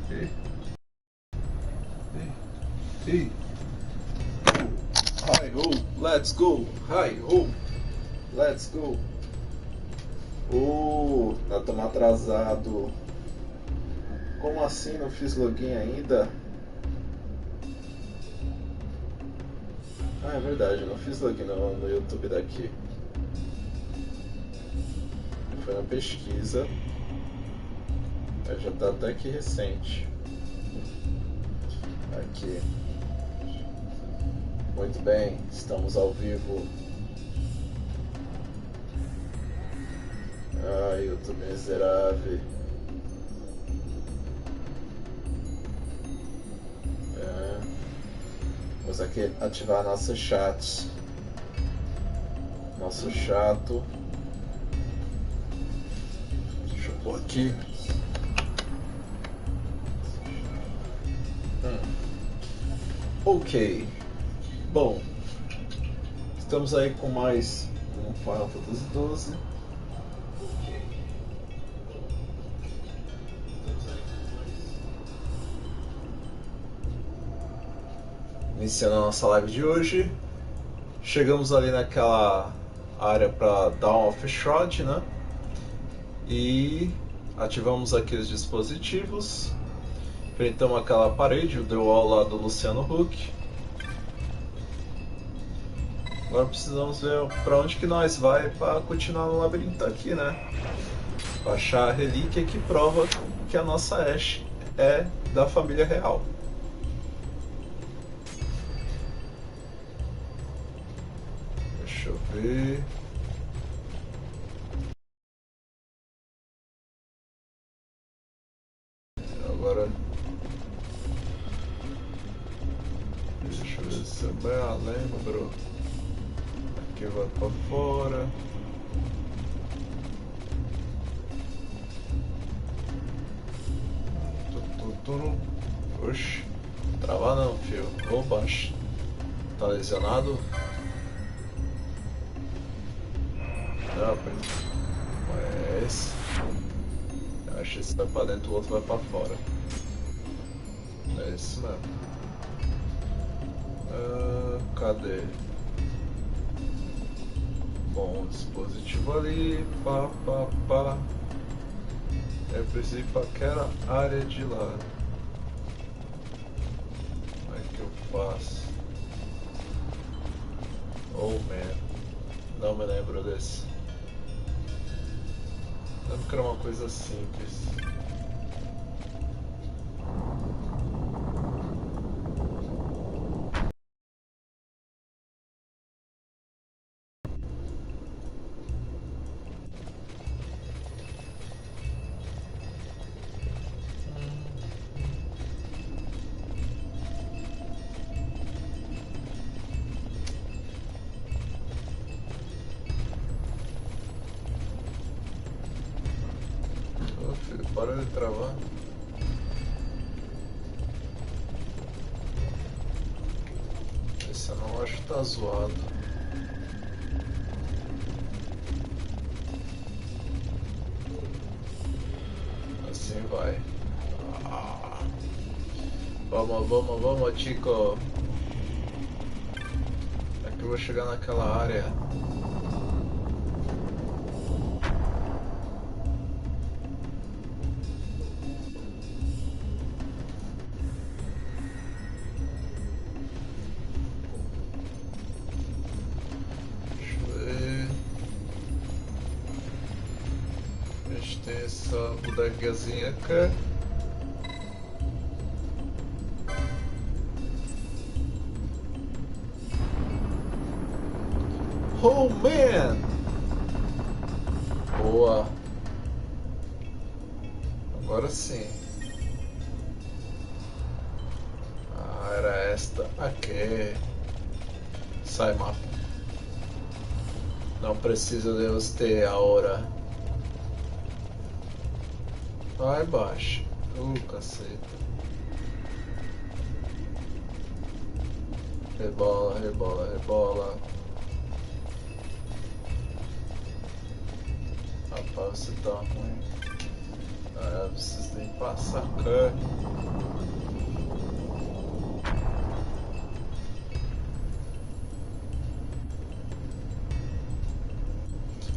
Ei, ei. Hi ho, let's go. Hi ho, let's go. Tá tão atrasado. Como assim não fiz login ainda? Ah, é verdade, eu não fiz login no YouTube daqui. Foi na pesquisa. Já tá até aqui recente. Aqui. Muito bem, estamos ao vivo. Ai, YouTube miserável. Vamos aqui ativar nossos chats. Nosso chato. Deixa eu pôr aqui. Ok. Bom, estamos aí com mais um Final Fantasy XII. Iniciando a nossa live de hoje. Chegamos ali naquela área para Dawn of Shroud, né? E ativamos aqueles dispositivos. Enfrentamos aquela parede, o The Wall lá do Luciano Huck. Agora precisamos ver para onde que nós vai para continuar no labirinto aqui, né? Pra achar a relíquia que prova que a nossa Ashe é da família real. Deixa eu ver. Agora. Deixa eu ver se eu lembro. Aqui vai pra fora. Oxi. Travar não, fio. Opa. Tá lesionado? Não, é esse. Eu acho que esse vai pra dentro, o outro vai pra fora. É esse mesmo. Cadê? Bom, dispositivo ali. Pá. Eu preciso ir pra aquela área de lá. Como é que eu faço? Oh man. Não me lembro desse. Lembro que era uma coisa simples. Para de travar. Esse eu não acho que tá zoado. Assim vai. Vamos, chico. É que eu vou chegar naquela área. Tem essa bodegazinha aqui. Oh man! Boa! Agora sim. Era esta aqui. Sai, mapa. Não preciso de você agora. Vai baixo. Caceta. Rebola. Rapaz, você tá ruim. Eu preciso de Passa cá.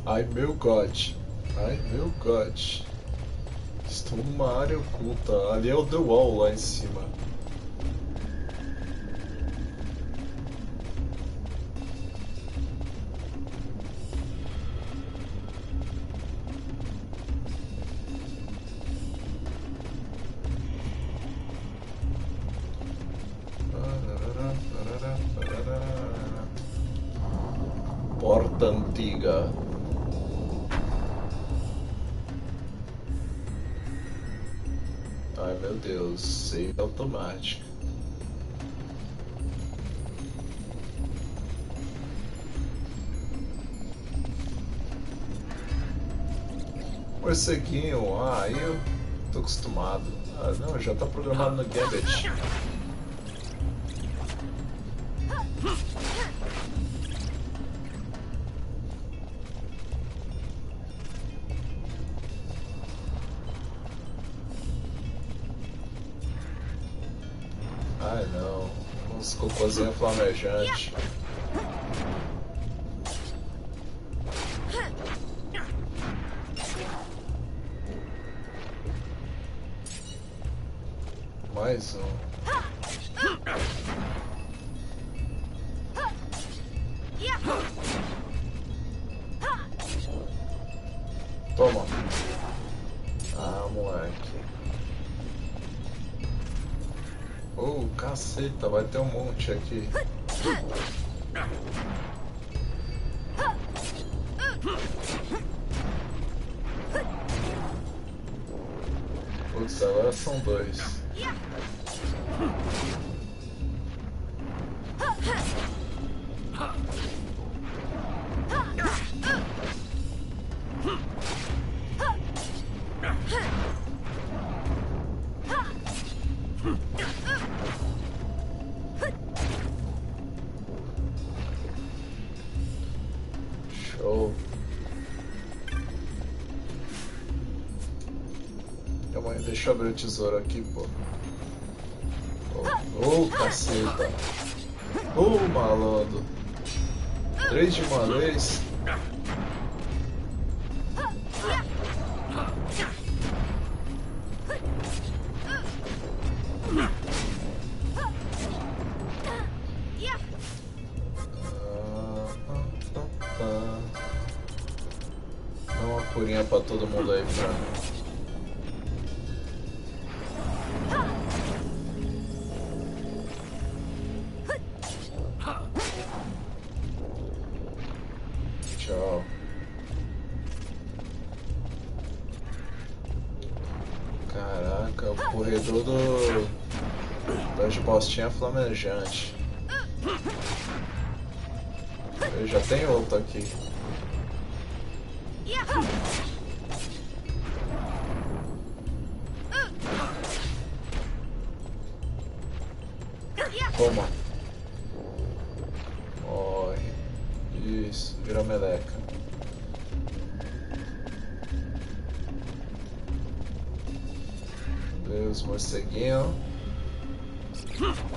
Ai meu God. Ai meu God. Estou numa área oculta. Ali é o The Wall lá em cima. Porta antiga. Ai meu Deus, save automático. Morceguinho, aí eu tô acostumado. Ah não, já tá programado no Gambit. Ai não, uns cocôzinhos flamejantes. Mais um. Toma. Ah, moleque. Oh, caceta, vai ter um monte aqui. Putz, agora são dois. Show. Calma aí, deixa eu abrir o tesouro aqui, pô. Oh, caceta. Oh, malandro. 3 de uma vez. Dá uma curinha pra todo mundo aí pra mim. Tchau. Caraca, o corredor das bostinhas flamejante. Eu já tenho outro aqui. Toma. Morre. Isso, vira meleca. Deus, morceguinho. Toma.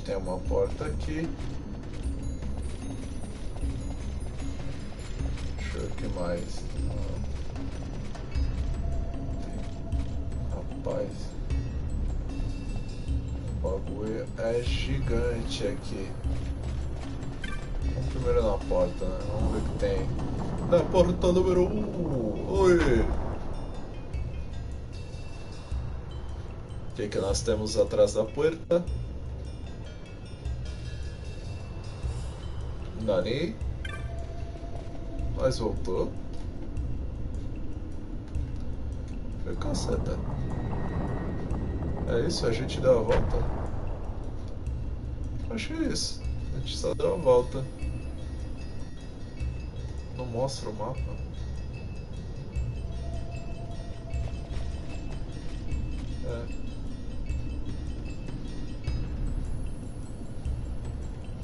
Tem uma porta aqui. Deixa eu ver o que mais. Rapaz, o bagulho é gigante aqui. Vamos primeiro na porta, né? Vamos ver o que tem. Na porta número 1. Oi! O que nós temos atrás da porta? Nani? Mas voltou? Foi caceta. É isso? A gente deu a volta? Acho que é isso. A gente só deu a volta. Não mostra o mapa. É.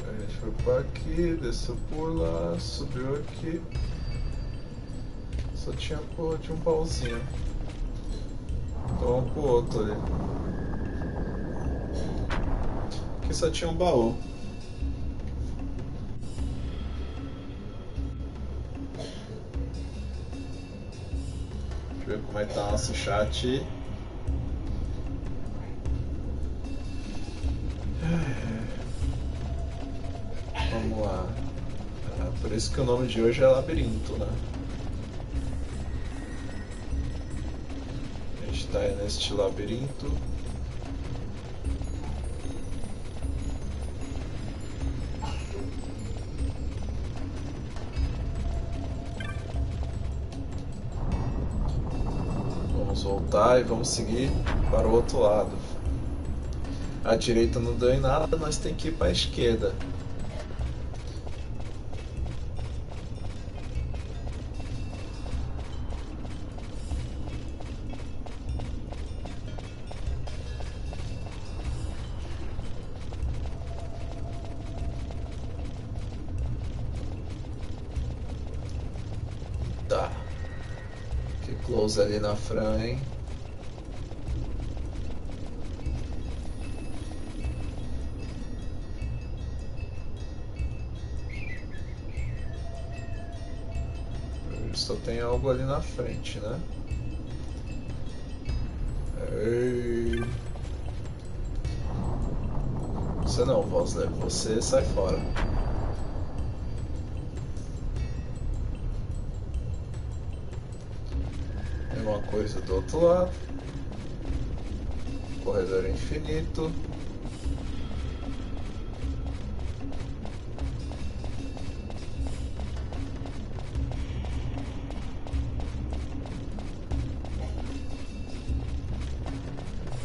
A gente foi por aqui, desceu por lá, subiu aqui. Só tinha porra de um baúzinho. Então vamos pro outro ali. Aqui só tinha um baú. Deixa eu ver como é que tá nosso chat. Vamos lá. Por isso que o nome de hoje é Labirinto, né? A gente tá aí neste labirinto. Vamos voltar e vamos seguir para o outro lado. A direita não deu em nada, nós temos que ir para a esquerda. Tá. Que close ali na frente, hein? Só tem algo ali na frente, né? Ei. Você não, Vosley. Você sai fora. Tem uma coisa do outro lado. Corredor infinito.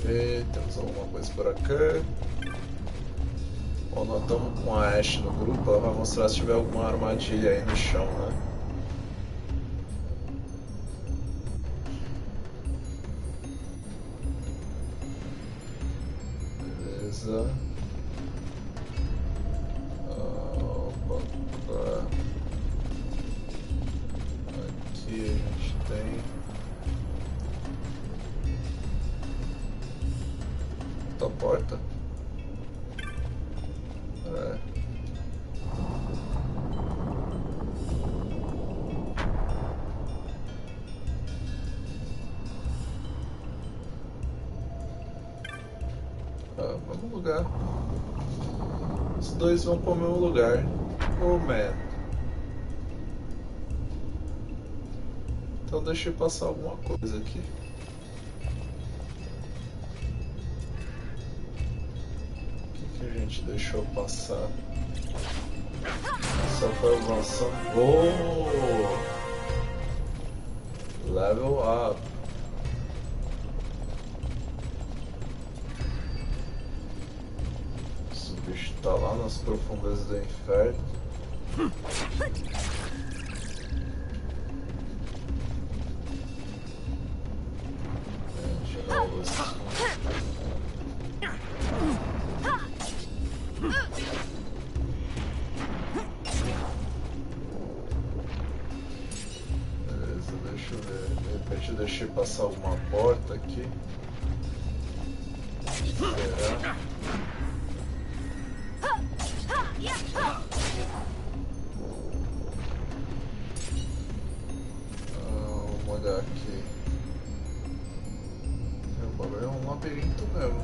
E temos alguma coisa por aqui. Bom, nós estamos com a Ash no grupo, ela vai mostrar se tiver alguma armadilha aí no chão, né? Beleza. Opa. Aqui a gente tem outra porta. Vamos lugar. Os dois vão para o mesmo lugar. Oh man. Então deixa eu passar alguma coisa aqui. O que a gente deixou passar? Só foi avançando. Oh! Level up. Esse bicho tá lá nas profundezas do inferno. De novo assim. Beleza, deixa eu ver. De repente eu deixei passar alguma porta aqui. Será? Vamos olhar aqui. O bagulho é um labirinto mesmo.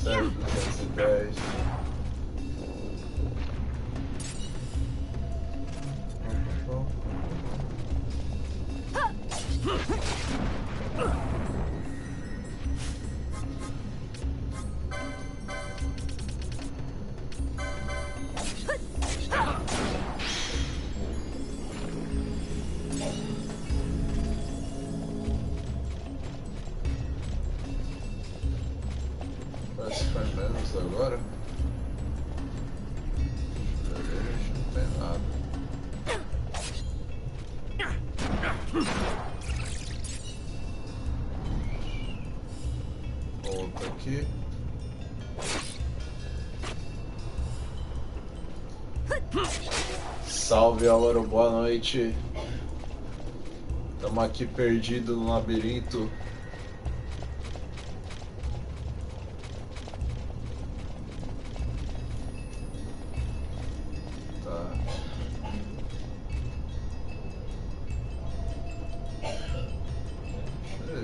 Certo, 210. Parece que foi menos agora. Não tem nada. Volta aqui. Salve Álvaro, boa noite. Estamos aqui perdidos no labirinto.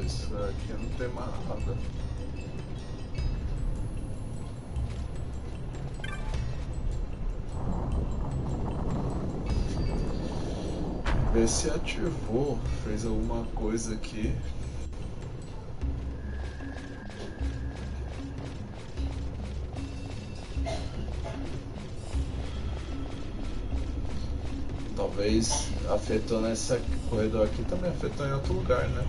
Isso aqui não tem mais nada. Ver se ativou, fez alguma coisa aqui. Talvez afetou nessa corredor aqui, também afetou em outro lugar, né?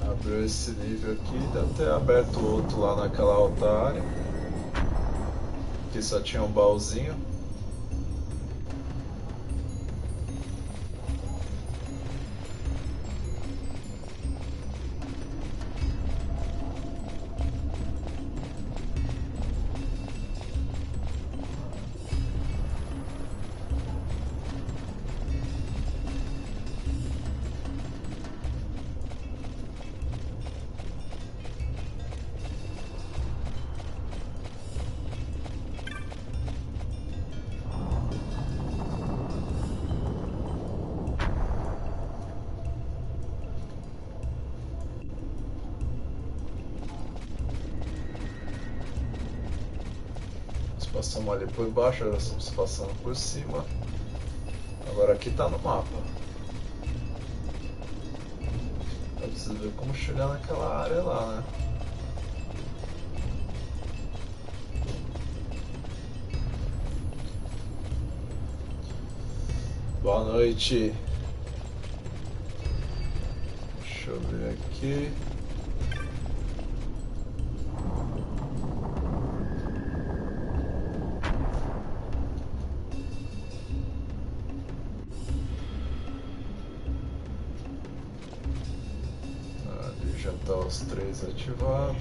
Abriu esse nível aqui, deve ter aberto outro lá naquela outra área. Que só tinha um baúzinho. Passamos ali por baixo, agora estamos passando por cima. Agora aqui tá no mapa. Eu preciso ver como chegar naquela área lá, né? Boa noite. Deixa eu ver aqui. Já tá os 3 ativados.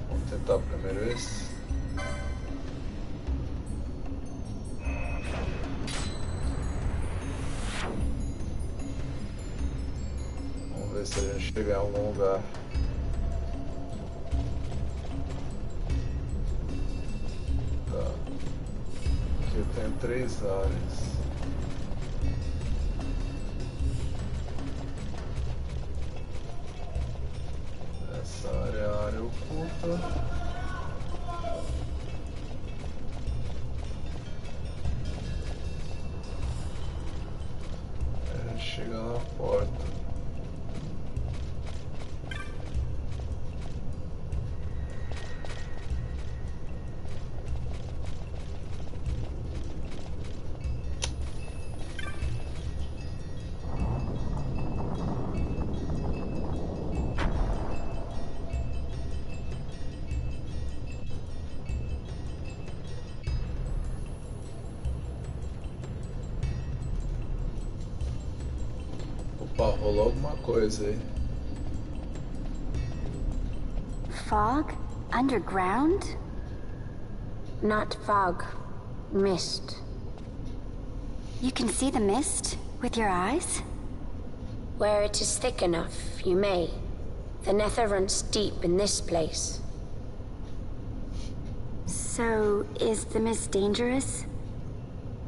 Vamos tentar primeiro esse. Vamos ver se a gente chega em algum lugar. Tem 3 áreas. Essa área é a área oculta. A gente chega na porta. Opa, rolou alguma coisa aí. Fog? Underground? Not fog. Mist. You can see the mist with your eyes? Where it is thick enough, you may. The nether runs deep in this place. So, is the mist dangerous?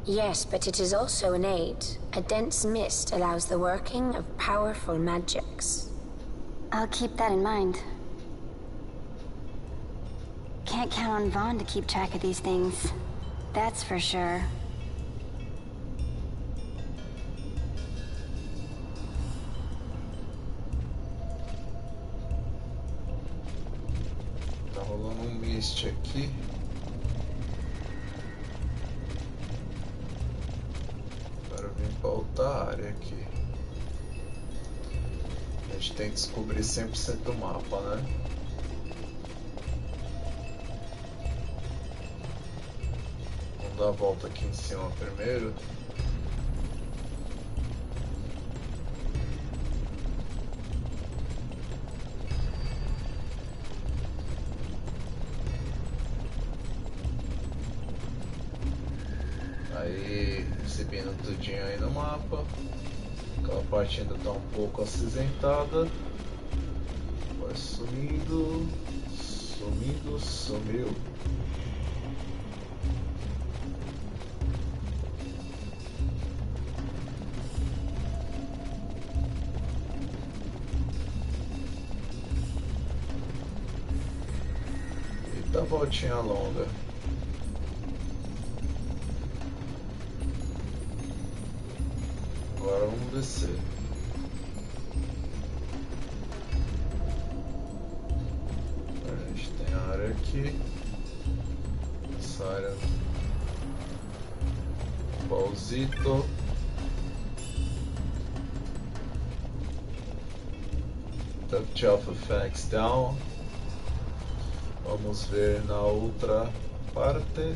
Yes, but it is also an aid. A dense mist allows the working of powerful magics. I'll keep that in mind. Can't count on Vaughn to keep track of these things. That's for sure. Tá rolando mist aqui. Agora eu vim pra outra área aqui. A gente tem que descobrir 100% do mapa, né? Vamos dar a volta aqui em cima primeiro. Aí, subindo tudinho aí no mapa. Aquela parte ainda tá um pouco acinzentada. Vai sumindo, sumindo, sumiu. Eita, voltinha longa. Agora vamos descer. A gente tem a área aqui. Essa área. Pausito. Touch of effects down. Vamos ver na outra parte.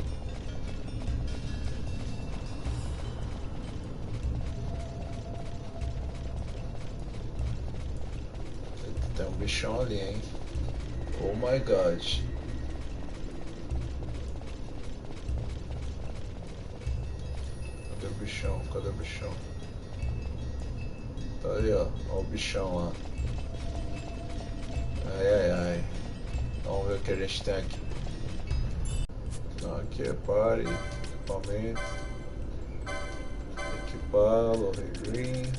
Tem um bichão ali, hein? Oh my god. Cadê o bichão? Cadê o bichão? Tá ali, ó. Ó o bichão lá. Ai, ai, ai. Vamos ver o que a gente tem aqui. Aqui é pare, equipamento. Equipar, loading green.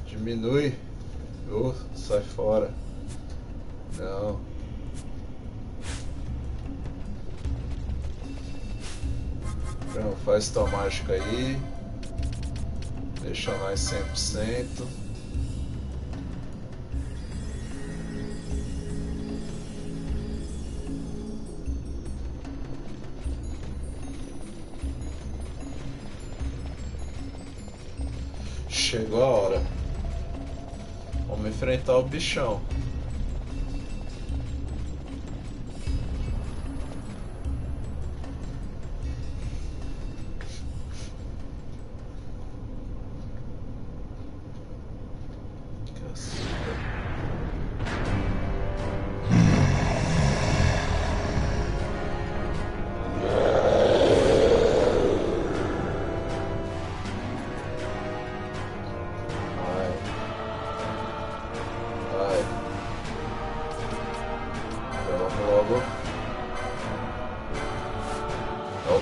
Diminui. Sai fora. Não. Não, faz tua mágica aí. Deixa nós 100%. Chegou a hora. Vamos enfrentar o bichão.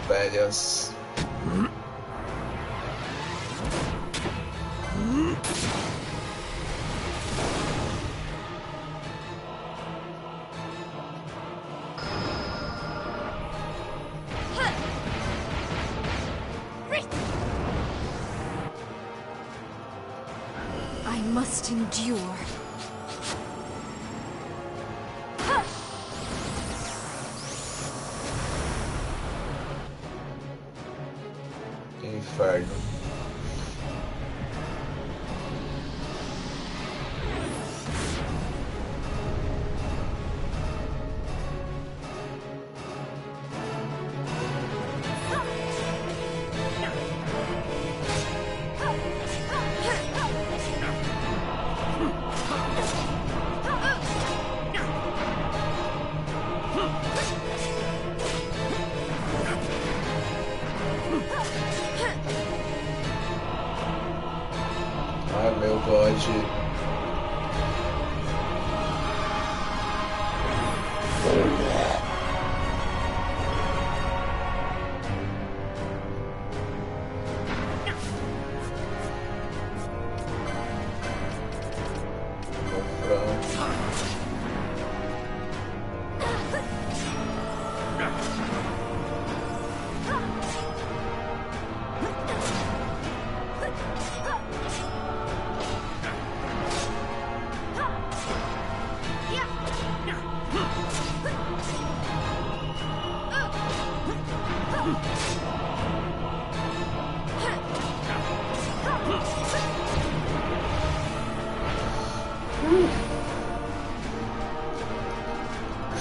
Pelas. I must endure. Inferno.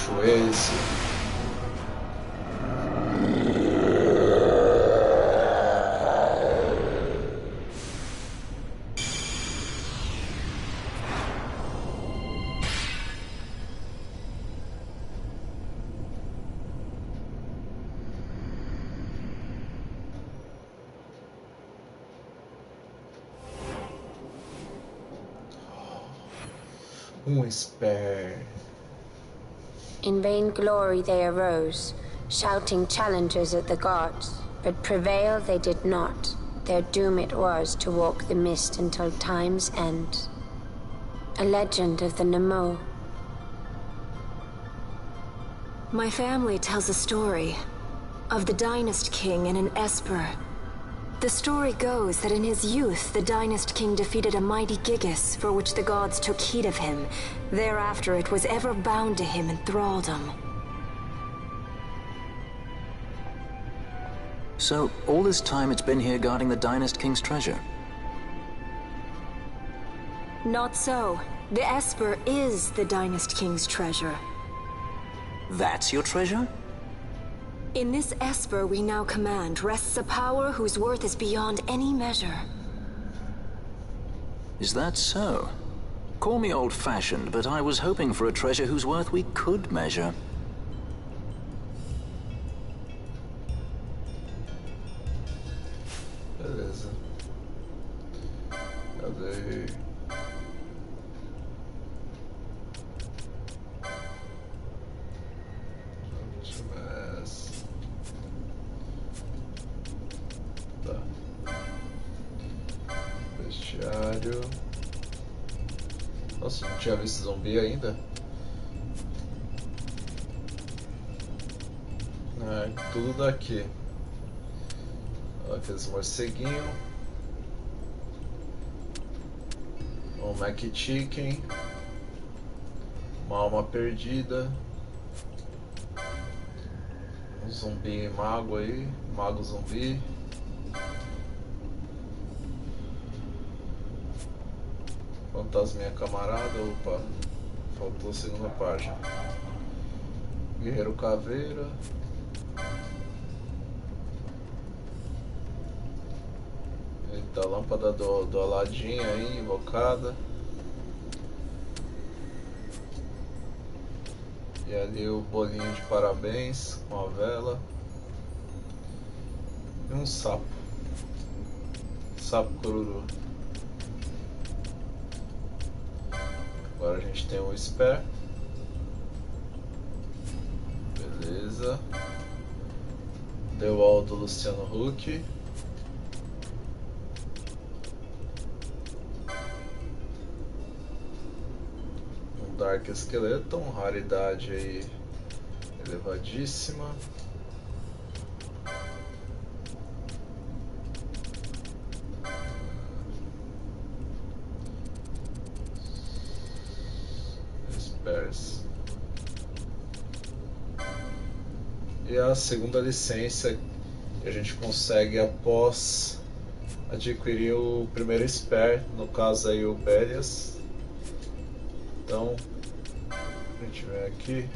bicho esse? Spare. In vain glory they arose, shouting challenges at the gods, but prevail they did not. Their doom it was to walk the mist until time's end. A legend of the Nemo. My family tells a story of the Dynast King and an Esper. The story goes that in his youth, the Dynast King defeated a mighty Gigas, for which the gods took heed of him. Thereafter, it was ever bound to him in thraldom. So, all this time it's been here guarding the Dynast King's treasure? Not so. The Esper is the Dynast King's treasure. That's your treasure? In this Esper we now command rests a power whose worth is beyond any measure. Is that so? Call me old-fashioned, but I was hoping for a treasure whose worth we could measure. Beleza. Cadê? Bestiário. Nossa, não tinha visto zumbi ainda. É, tudo daqui. Aqueles morceguinhos. Um Mac Chicken. Uma alma perdida. Um zumbi mago aí. Mago zumbi. Fantasminha camarada. Opa, faltou a segunda página. Guerreiro caveira. Eita, a lâmpada do Aladim aí, invocada. E ali o bolinho de parabéns com a vela. E um sapo. Sapo cururu. Agora a gente tem o spare. Beleza. The Wall do Luciano Huck. Um Dark Skeleton, raridade aí elevadíssima. E a segunda licença que a gente consegue após adquirir o primeiro spare, no caso aí o pelas. Então a gente vem aqui,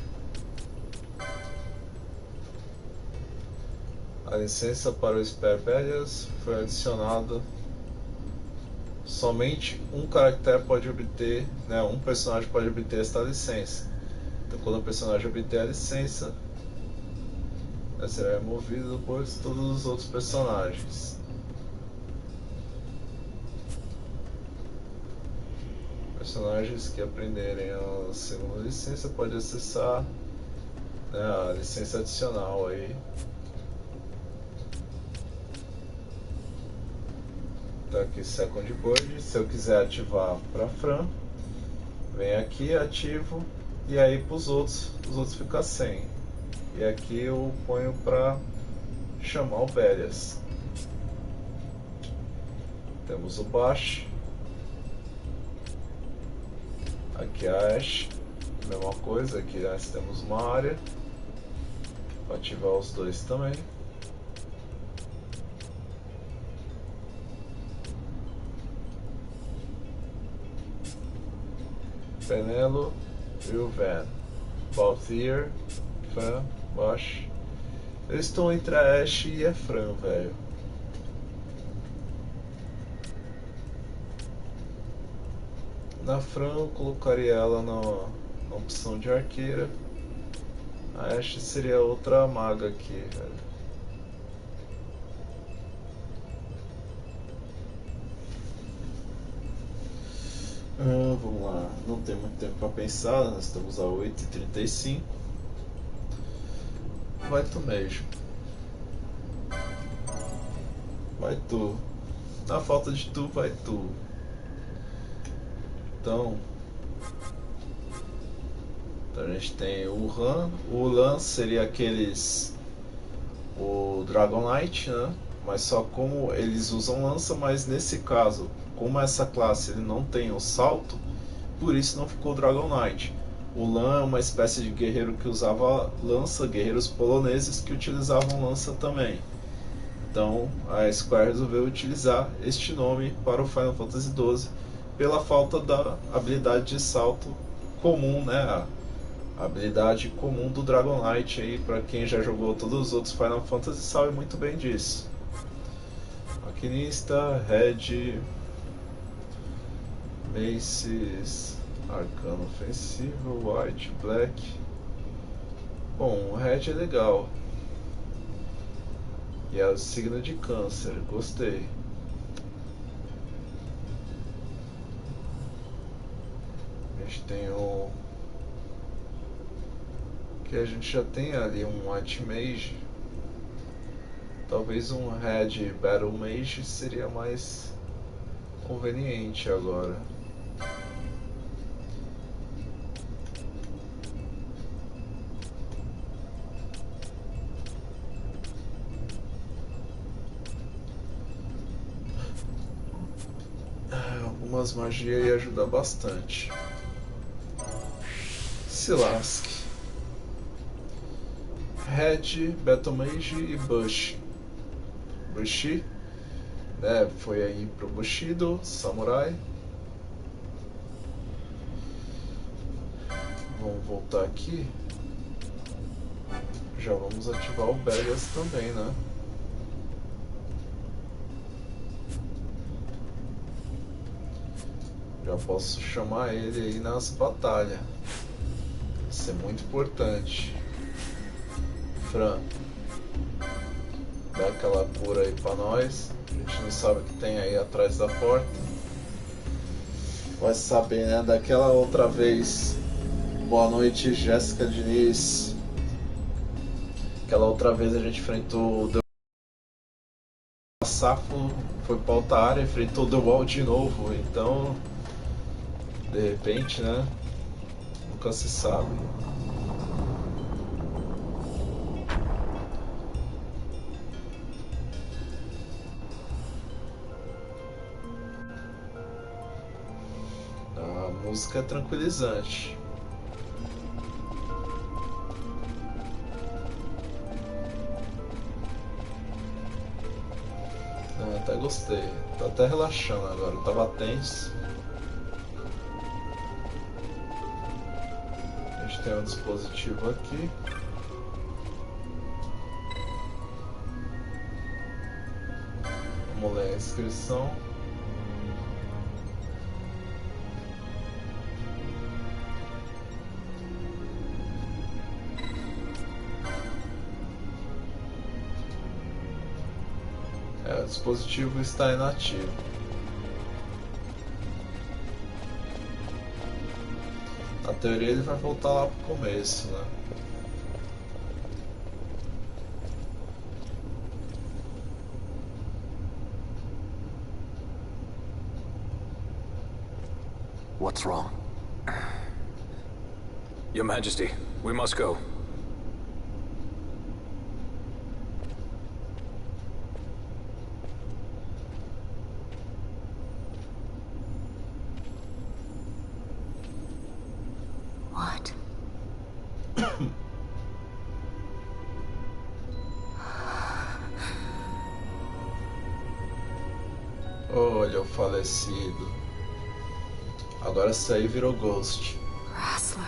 a licença para o spare pelas foi adicionada. Somente um caractere pode obter, né, um personagem pode obter esta licença. Então quando o personagem obter a licença, será removido por todos os outros personagens. Personagens que aprenderem a segunda licença podem acessar, né, a licença adicional aí. Tá aqui Second Bird. Se eu quiser ativar para Fran, vem aqui, ativo, e aí para os outros ficam sem. E aqui eu ponho para chamar o pelas. Temos o Bash. Aqui a Ash. Mesma coisa, aqui nós temos uma área para ativar os dois também. Penelo e o Van. Balthier, Fran, Bosch. Eu estou entre a Ashe e a Fran, velho. Na Fran eu colocaria ela na opção de arqueira. A Ashe seria outra maga aqui, velho. Vamos lá, não tem muito tempo para pensar, nós estamos a 8h35. Vai tu mesmo. Vai tu. Na falta de tu, vai tu. Então a gente tem o Han. O Lan seria aqueles... o Dragon Knight, né? Mas só como eles usam lança, mas nesse caso, como essa classe ele não tem o salto, por isso não ficou Dragon Knight. O Lan é uma espécie de guerreiro que usava lança, guerreiros poloneses que utilizavam lança também. Então a Square resolveu utilizar este nome para o Final Fantasy XII pela falta da habilidade de salto comum, né? A habilidade comum do Dragon Knight aí, para quem já jogou todos os outros Final Fantasy sabe muito bem disso. Maquinista, Red, Maces, Arcano Ofensivo, White, Black. Bom, o Red é legal. E é o signo de Câncer, gostei. A gente tem o... que a gente já tem ali um White Mage. Talvez um Red Battle Mage seria mais conveniente agora. Algumas magias ia ajudar bastante. Se lasque. Red, Battle Mage e Bush. Bushi, né? Foi aí pro Bushido, Samurai. Vamos voltar aqui. Já vamos ativar o Begas também, né? Já posso chamar ele aí nas batalhas. Isso é muito importante. Fran, dá aquela cura aí pra nós. A gente não sabe o que tem aí atrás da porta. Vai saber, né? Daquela outra vez. Boa noite, Jéssica Diniz. Aquela outra vez a gente enfrentou o Safo, foi pra outra área, enfrentou o The Wall de novo. Então, de repente, né? Nunca se sabe. A música é tranquilizante. Até gostei. Tô até relaxando agora. Eu tava tenso. A gente tem um dispositivo aqui. Vamos ler a inscrição. O dispositivo está inativo. Na teoria ele vai voltar lá pro começo, né? What's wrong? Your Majesty, we must go. What? Olha o falecido. Agora isso aí virou Ghost. Wrestler.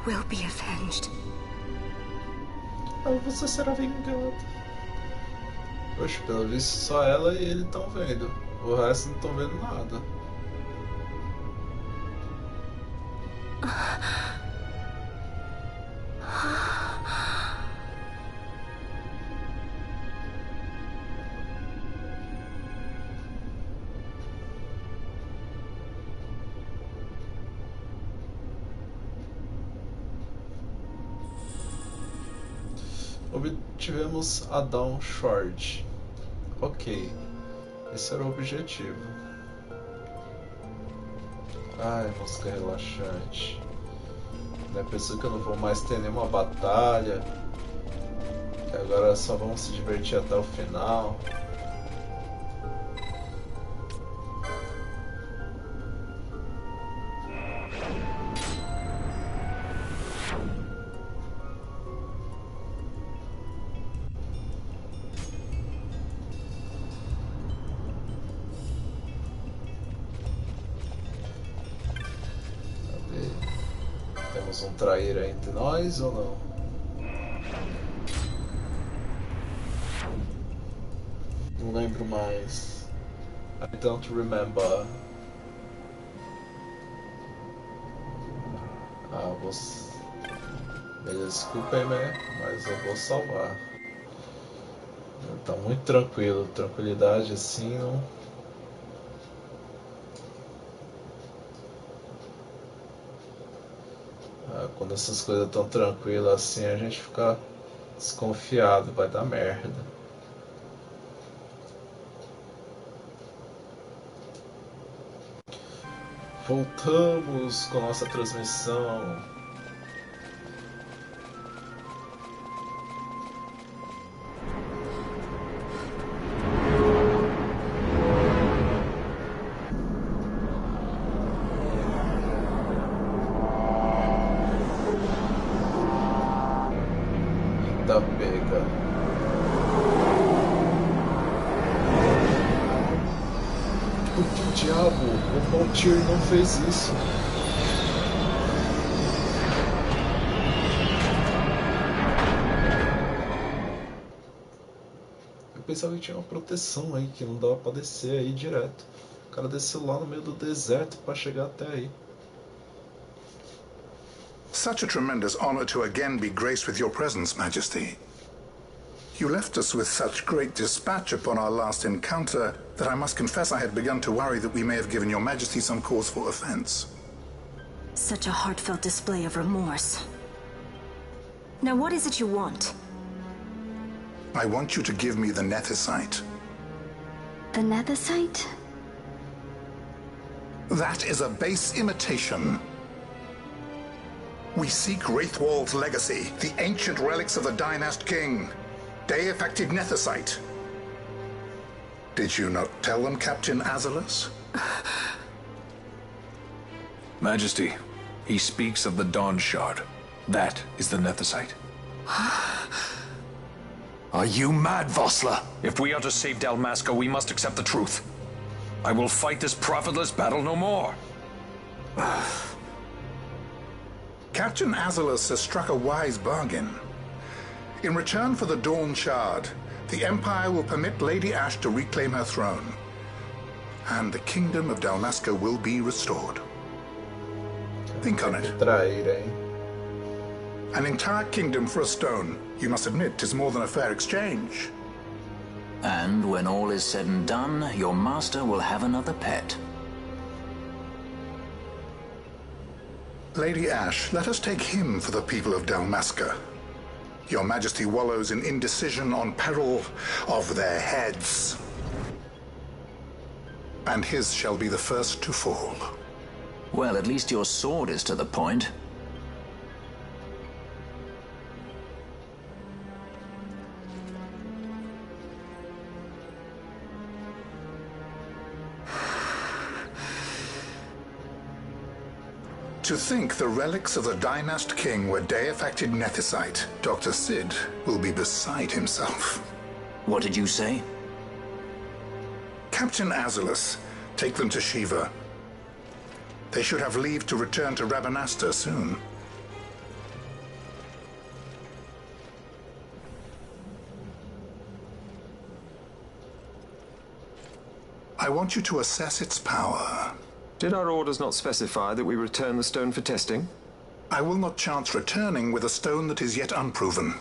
will be avenged. Você será vingado. Poxa, pelo visto só ela e ele estão vendo. O resto não estão vendo nada. Obtivemos a Dawn Shard. Ok, esse era o objetivo. Ai, música relaxante. Pensou que eu não vou mais ter nenhuma batalha. E agora só vamos se divertir até o final. Temos um traíra entre nós ou não? Não lembro mais. I don't remember. Vou... Me desculpem, mas eu vou salvar. Tá muito tranquilo. Tranquilidade assim não... Quando essas coisas tão tranquilas assim, a gente fica desconfiado, vai dar merda. Voltamos com nossa transmissão. Pega. Por que diabo o Montier não fez isso? Eu pensava que tinha uma proteção aí, que não dava pra descer aí direto. O cara desceu lá no meio do deserto pra chegar até aí. Such a tremendous honor to again be graced with your presence, Majesty. You left us with such great dispatch upon our last encounter that I must confess I had begun to worry that we may have given your Majesty some cause for offense. Such a heartfelt display of remorse. Now what is it you want? I want you to give me the Nethicite. The Nethicite? That is a base imitation. We seek Wraithwald's legacy, the ancient relics of the Dynast King. Day-affected Nethicite. Did you not tell them, Captain Azalus? Majesty, he speaks of the Dawn Shard. That is the Nethicite. Are you mad, Vossler? If we are to save Dalmasca, we must accept the truth. I will fight this profitless battle no more. Captain Azalus has struck a wise bargain. In return for the Dawn Shard, the Empire will permit Lady Ash to reclaim her throne, and the Kingdom of Dalmasca will be restored. Think on it. An entire kingdom for a stone, you must admit, is more than a fair exchange. And when all is said and done, your master will have another pet. Lady Ash, let us take him for the people of Dalmasca. Your Majesty wallows in indecision on peril of their heads. And his shall be the first to fall. Well, at least your sword is to the point. To think the relics of the Dynast King were day-affected Nethicite, Dr. Sid will be beside himself. What did you say? Captain Azalus, take them to Shiva. They should have leave to return to Rabanasta soon. I want you to assess its power. Did our orders not specify that we return the stone for testing? I will not chance returning with a stone that is yet unproven.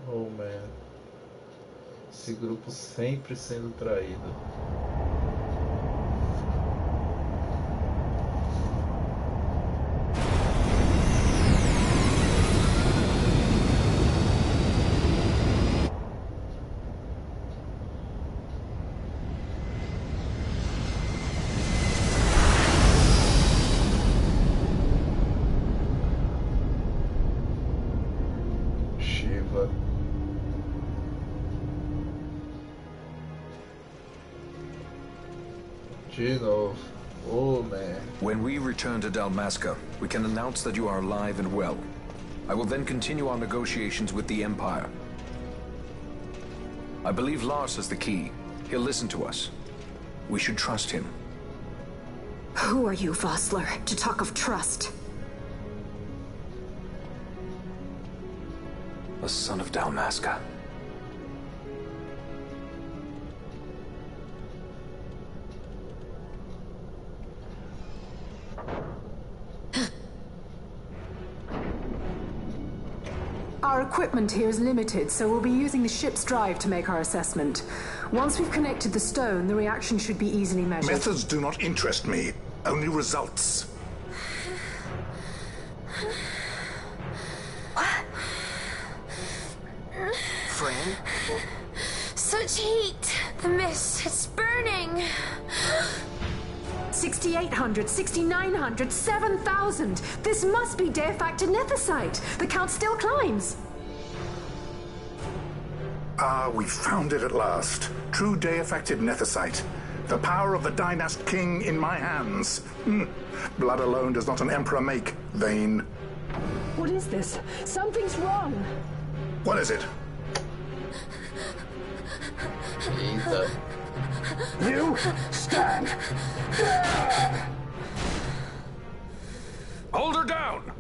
Oh, man. Esse grupo sempre sendo traído. De novo. Oh, man. When we return to Dalmasca, we can announce that you are alive and well. I will then continue our negotiations with the Empire. I believe Lars has the key. He'll listen to us. We should trust him. Who are you, Vossler, to talk of trust? A son of Dalmasca. Our equipment here is limited, so we'll be using the ship's drive to make our assessment. Once we've connected the stone, the reaction should be easily measured. Methods do not interest me, only results. Friend? Such heat! The mist, it's burning! 6,800, 6,900, 7,000! This must be Deifacted Nethicite! The count still climbs! Ah, we found it at last. True Deifacted Nethicite. The power of the Dynast King in my hands. Blood alone does not an emperor make, Vayne. What is this? Something's wrong! What is it? Eita. You stand. Hold her down!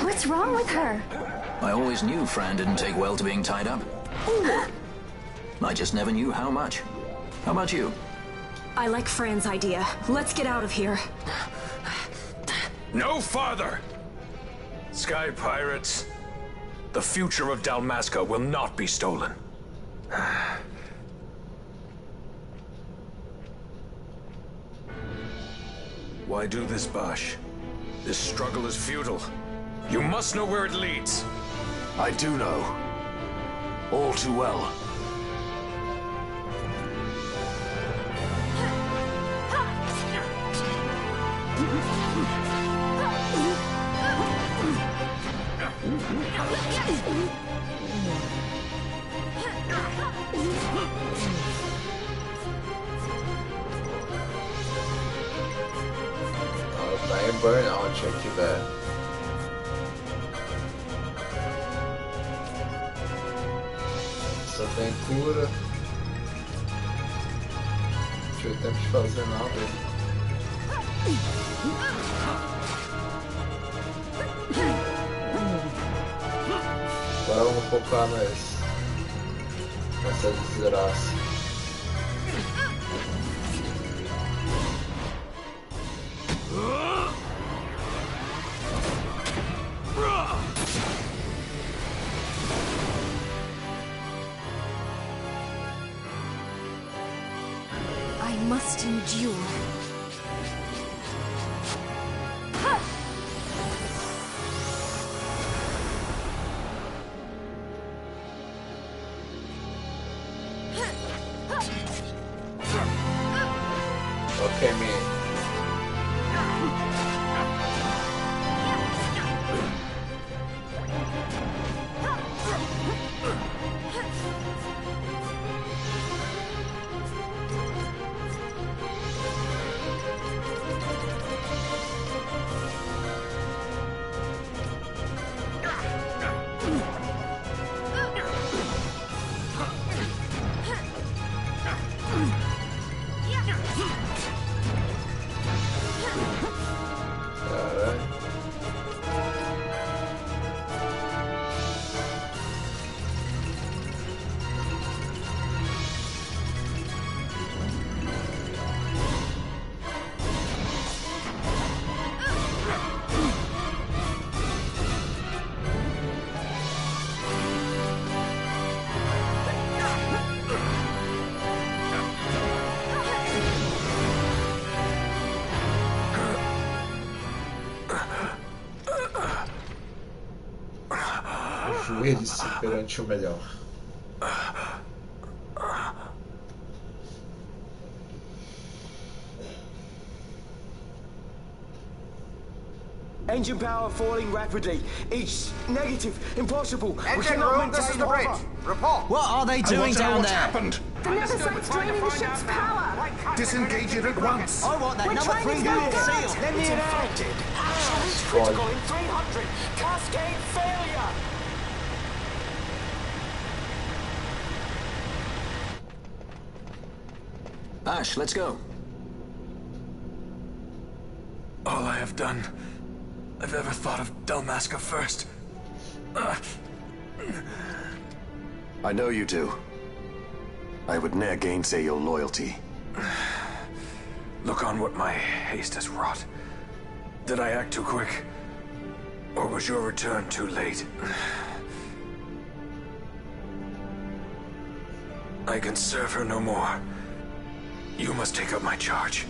What's wrong with her? I always knew Fran didn't take well to being tied up. I just never knew how much. How about you? I like Fran's idea. Let's get out of here. No farther! Sky Pirates, the future of Dalmasca will not be stolen. Why do this, Bash? This struggle is futile. You must know where it leads. I do know. All too well. Tá em burnout aqui, velho. Só tem cura. Não tive tempo de fazer nada. Agora vamos focar nessa desgraça. I must endure. Okay, man. Ajoelhe-se perante o melhor. Engine power falling rapidly. Each negative, impossible. Engine room, this is the bridge. Report. What are they doing down there? Happened? The Nemesis draining the ship's power! Disengage it at once. I want that number 3 unit seal. Let me It's in. infected. Absolute critical in 300. Cascade failure. Ash, let's go. All I have done, I've ever thought of Dalmasca first. I know you do. I would ne'er gainsay your loyalty. Look on what my haste has wrought. Did I act too quick? Or was your return too late? I can serve her no more. You must take up my charge.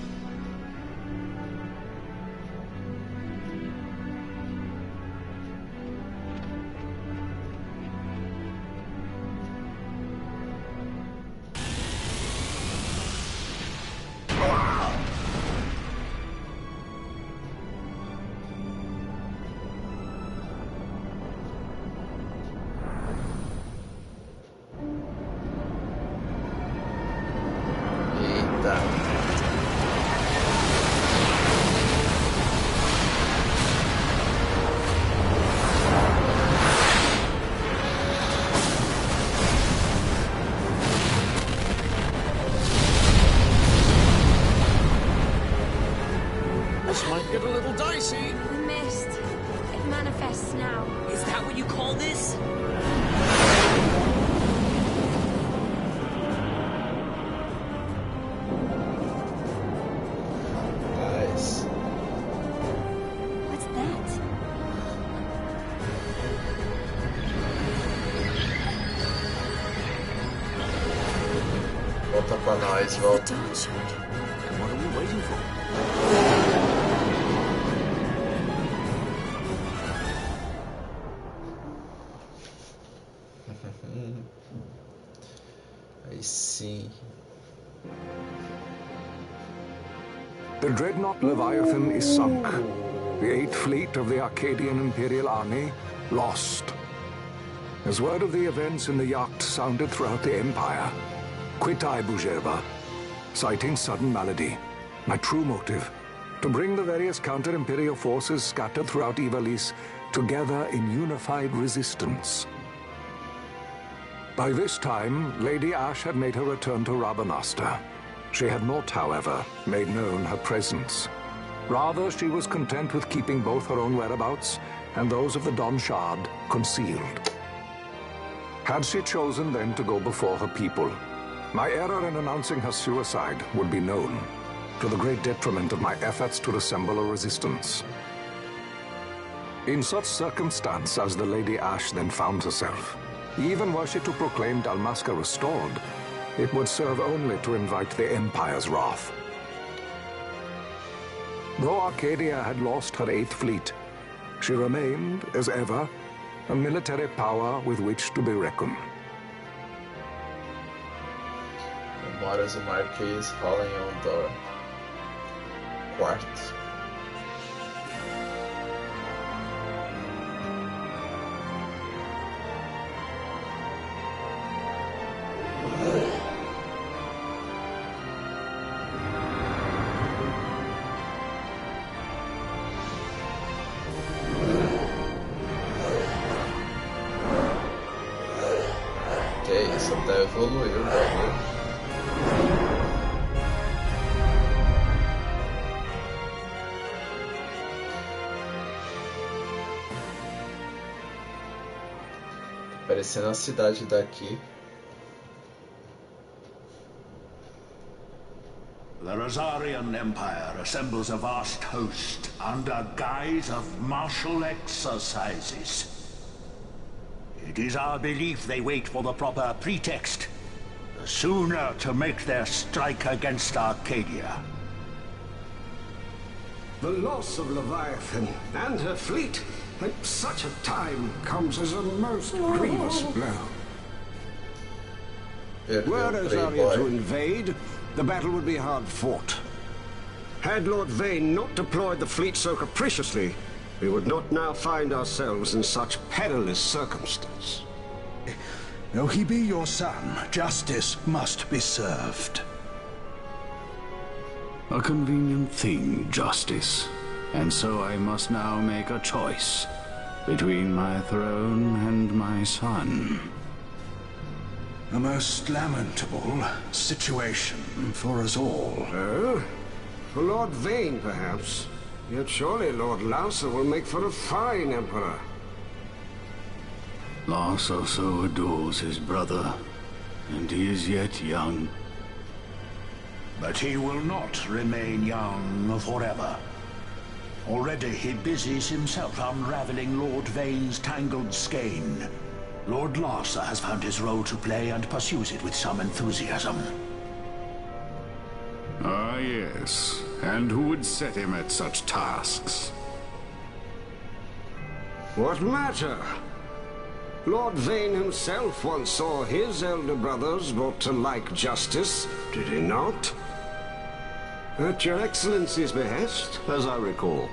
This might get a little dicey. The mist. It manifests now. Is that what you call this? Nice. What's that? Volta pra nós, volta. And what are we waiting for? Aí sim. The dreadnought Leviathan is sunk. The 8th fleet of the Arcadian Imperial Army lost. As word of the events in the yacht sounded throughout the Empire, quit I Bujeva, citing sudden malady. My true motive, to bring the various counter-imperial forces scattered throughout Ivalice together in unified resistance. By this time, Lady Ash had made her return to Rabanastre. She had not, however, made known her presence. Rather, she was content with keeping both her own whereabouts and those of the Don Shard concealed. Had she chosen then to go before her people, my error in announcing her suicide would be known, to the great detriment of my efforts to assemble a resistance. In such circumstance as the Lady Ash then found herself, even were she to proclaim Dalmasca restored, it would serve only to invite the Empire's wrath. Though Arcadia had lost her 8th fleet, she remained, as ever, a military power with which to be reckoned. Memórias do Marquês rolam em Ondor. Quarto. Que isso, até evoluiu o bagulho. Parecendo a cidade daqui. The Rosarian Empire assembles a vast host under guise of martial exercises. It is our belief they wait for the proper pretext, the sooner to make their strike against Arcadia. The loss of Leviathan and her fleet At such a time comes as a most grievous blow. Were Rosaria to invade, the battle would be hard fought. Had Lord Vane not deployed the fleet so capriciously, we would not now find ourselves in such perilous circumstance. Though he be your son, justice must be served. A convenient thing, justice. And so I must now make a choice between my throne and my son. A most lamentable situation for us all. Oh? For Lord Vane, perhaps. Yet surely Lord Lauser will make for a fine emperor. Lauser so adores his brother, and he is yet young. But he will not remain young forever. Already he busies himself unraveling Lord Vane's tangled skein. Lord Lauser has found his role to play and pursues it with some enthusiasm. Ah, yes. And who would set him at such tasks? What matter? Lord Vane himself once saw his elder brothers brought to like justice, did he not? At your Excellency's behest, as I recall.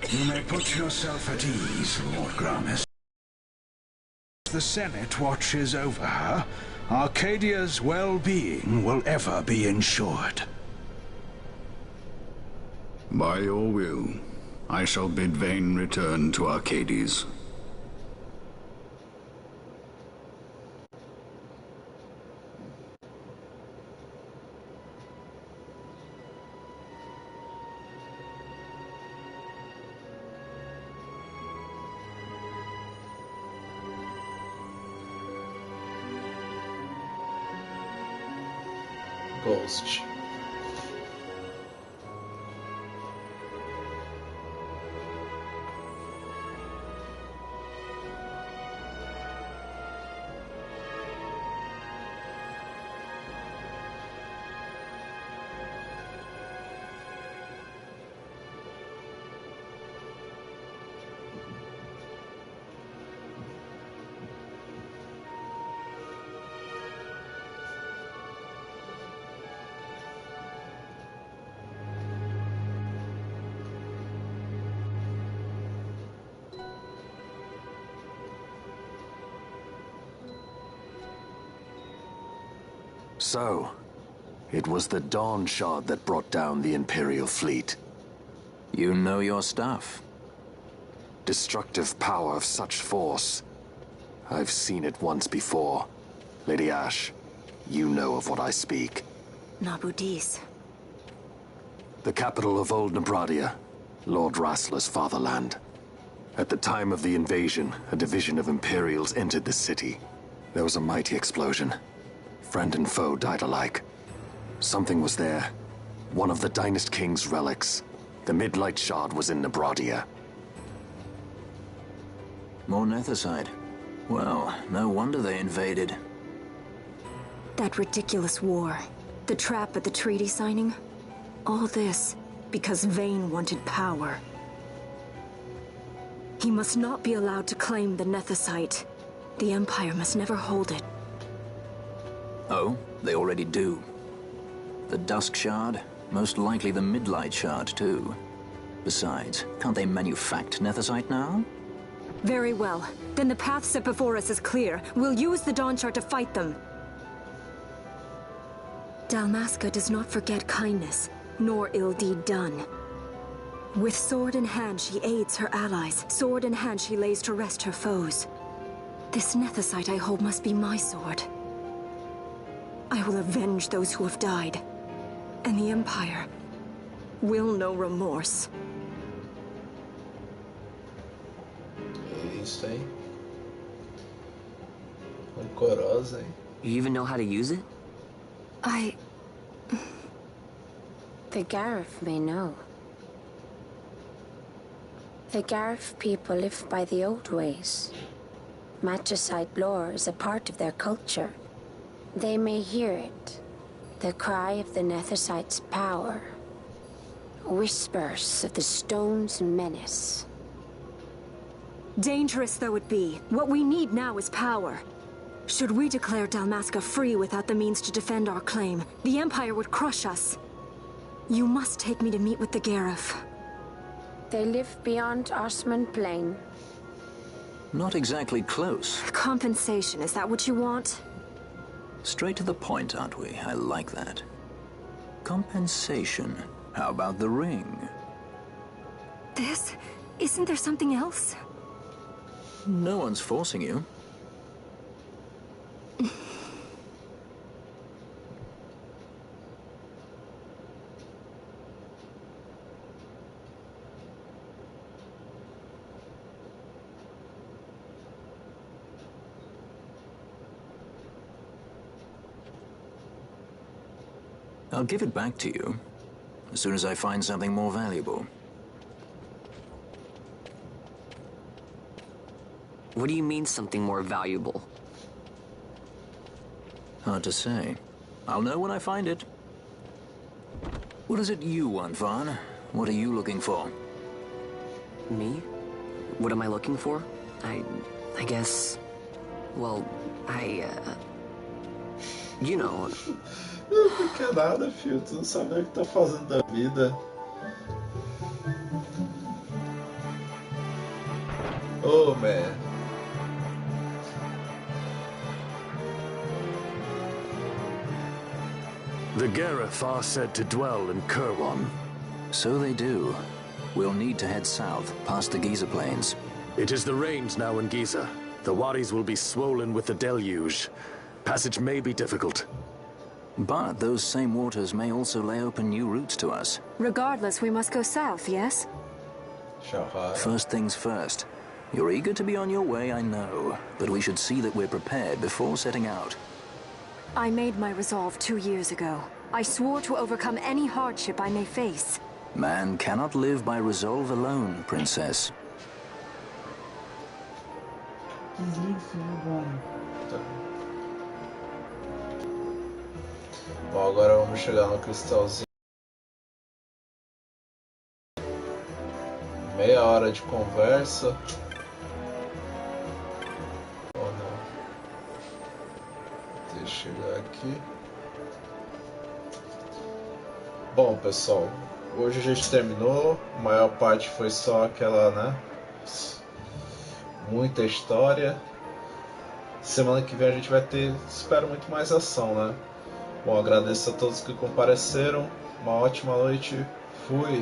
You may put yourself at ease, Lord Gramis. The Senate watches over her. Arcadia's well-being will ever be ensured. By your will, I shall bid Vane return to Arcades. Ghost. So, it was the Dawn Shard that brought down the Imperial fleet. You know your stuff. Destructive power of such force. I've seen it once before. Lady Ash, you know of what I speak. Nabudis. The capital of Old Nebradia, Lord Rassler's fatherland. At the time of the invasion, a division of Imperials entered the city. There was a mighty explosion. Friend and foe died alike. Something was there. One of the Dynast King's relics. The Midlight Shard was in Nebradia. More Nethicite. Well, no wonder they invaded. That ridiculous war. The trap at the treaty signing. All this because Vane wanted power. He must not be allowed to claim the Nethicite. The Empire must never hold it. Oh, they already do. The Dusk Shard, most likely the Midlight Shard too. Besides, can't they manufacture Nethicite now? Very well. Then the path set before us is clear. We'll use the Dawn Shard to fight them. Dalmasca does not forget kindness, nor ill deed done. With sword in hand, she aids her allies. Sword in hand, she lays to rest her foes. This Nethicite I hold must be my sword. I will avenge those who have died. And the Empire will know remorse. Isso, hein? Rancorosa, hein? You even know how to use it? The Garif may know. The Garif people live by the old ways. Magicite lore is a part of their culture. They may hear it, the cry of the Nethicite's power, Whispers of the stone's menace. Dangerous though it be, what we need now is power. Should we declare Dalmasca free without the means to defend our claim, the Empire would crush us. You must take me to meet with the Gareth. They live beyond Osman Plain. Not exactly close. Compensation, is that what you want? Straight to the point, aren't we? I like that. Compensation. How about the ring? This? Isn't there something else? No one's forcing you. I'll give it back to you as soon as I find something more valuable. What do you mean, something more valuable? Hard to say. I'll know when I find it. What is it you want, Vaughn? What are you looking for? Me? What am I looking for? I guess... Well, you know... Não fica nada, filho. Tu não sabe o que tá fazendo da vida. Oh, man. The Gareth are said to dwell in Kirwan. So they do. We'll need to head south, past the Giza Plains. It is the rains now in Giza. The wadis will be swollen with the deluge. Passage may be difficult. But those same waters may also lay open new routes to us. Regardless, we must go south, yes? First things first. You're eager to be on your way, I know. But we should see that we're prepared before setting out. I made my resolve 2 years ago. I swore to overcome any hardship I may face. Man cannot live by resolve alone, Princess. Bom, agora vamos chegar no cristalzinho. Meia hora de conversa. Oh, não. Deixa eu chegar aqui. Bom, pessoal, hoje a gente terminou. A maior parte foi só aquela, né? Muita história. Semana que vem a gente vai ter, espero, muito mais ação, né? Bom, agradeço a todos que compareceram. Uma ótima noite. Fui.